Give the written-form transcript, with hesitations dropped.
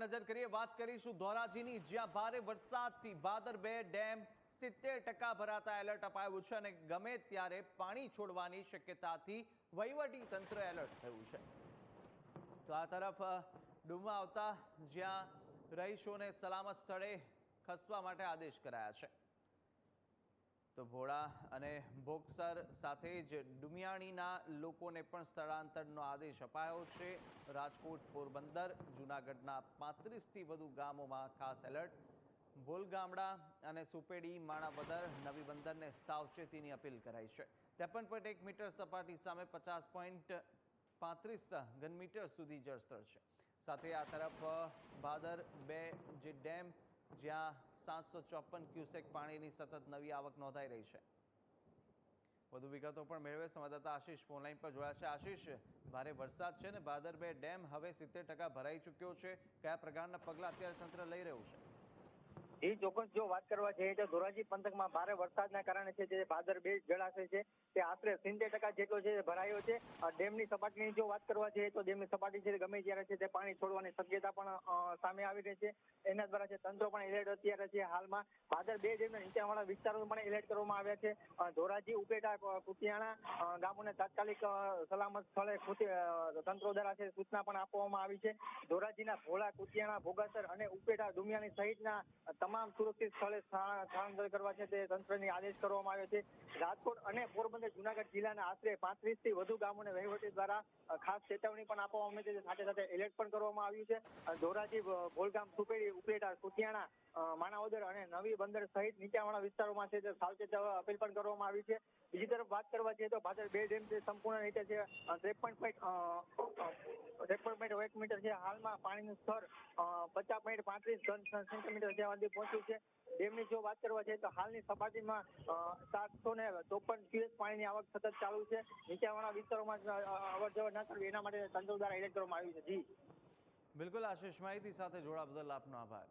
નજર કરીએ, વાત કરીશું ધોરાજીની, જ્યાં ભારે વરસાદથી ભાદર 2 ડેમ 70% ભરાતા એલર્ટ અપાયું છે અને ગમે ત્યારે પાણી છોડવાની શક્યતાથી વહીવટી તંત્ર એલર્ટ થયું છે। તો આ તરફ ડૂમમાં આવતા જ્યાં રહીશોને સલામત સ્થળે ખસવા માટે આદેશ કરાયા છે। તો ભોળા અને બોક્સર સાથે જ ડુમિયાણીના લોકોને પણ સ્થળાંતરનો આદેશ અપાયો છે। રાજકોટ, પોરબંદર, જૂનાગઢના 35થી વધુ ગામોમાં ખાસ એલર્ટ। ભોલગામડા અને સુપેડી, માણાવદર, નવી બંદરને સાવચેતીની અપીલ કરાઈ છે। 53.1 મીટર સપાટી સામે 50.35 ઘનમીટર સુધી જળસ્તર છે। સાથે આ તરફ ભાદર 2 જે ડેમ, જ્યાં 754 ક્યુસેક પાણીની સતત નવી આવક નોંધાઈ રહી છે। વધુ વિગતો પણ મેળવે સંવાદદાતા આશીષ ફોનલાઈન પર જોડાયા છે। આશીષ, ભારે વરસાદ છે ને ભાદર 2 ડેમ હવે 70% ભરાઈ ચૂક્યો છે, કયા પ્રકારના પગલાં અત્યારે તંત્ર લઈ રહ્યું છે? ચોક્કસ જો વાત કરવા જઈએ તો ધોરાજી પંથકમાં ભારે વરસાદના કારણે છે જે ભાદર 2 જળાશય છે તે આશરે 70% જેટલો છે ભરાયો છે। ડેમની સપાટીની જો વાત કરવા જઈએ તો ડેમની સપાટી છે ગમે ત્યારે છે તે પાણી છોડવાની શક્યતા પણ સામે આવી રહી છે। એના દ્વારા છે તંત્ર પણ એલર્ટ અત્યારે છે। હાલમાં ભાદર 2 ડેમના નીચાણવાળા વિસ્તારોમાં પણ એલર્ટ કરવામાં આવ્યા છે। ધોરાજી, ઉપેટા, કુતિયાણા ગામોને તાત્કાલિક સલામત સ્થળે તંત્ર દ્વારા છે સૂચના પણ આપવામાં આવી છે। ધોરાજીના ભોળા, કુતિયાણા, ભોગાસર અને ઉપેટા, ડુમિયાણી સહિતના તમામ સુરક્ષિત સ્થળે સ્થળાંતર કરવા છે તે તંત્રની આદેશ કરવામાં આવ્યો છે। રાજકોટ અને પોરબંદર, જૂનાગઢ જિલ્લાના આશરે 35થી વધુ ગામોને વહીવટી દ્વારા ખાસ ચેતવણી પણ આપવામાં આવી છે। સાથે સાથે એલર્ટ પણ કરવામાં આવ્યું છે। ધોરાજી, ભોલગામ, સુપેડી, ઉપલેટા, કુતિયાણા, માણાવદર અને નવી બંદર સહિત નીચાણવાળા વિસ્તારોમાં છે તે સાવચેત અપીલ પણ કરવામાં આવી છે। બીજી તરફ વાત કરવા જઈએ તો ભાદર 2 ડેમ છે સંપૂર્ણ રીતે છે 53.1 મીટર છે। હાલમાં પાણીનું સ્તર 50.35 સેન્ટીમીટર જ્યાં સુધી પહોંચ્યું છે। ડેમની જો વાત કરવા જઈએ તો હાલની સપાટીમાં 754 ક્યુસેક પાણીની આવક સતત ચાલુ છે। નીચાણવાળા વિસ્તારોમાં અવર જવર ના કરવી એના માટે તંત્ર દ્વારા એલર્ટ કરવામાં આવ્યું છે। જી બિલકુલ આશીષ, માહિતી સાથે જોડા બદલ આપનો આભાર।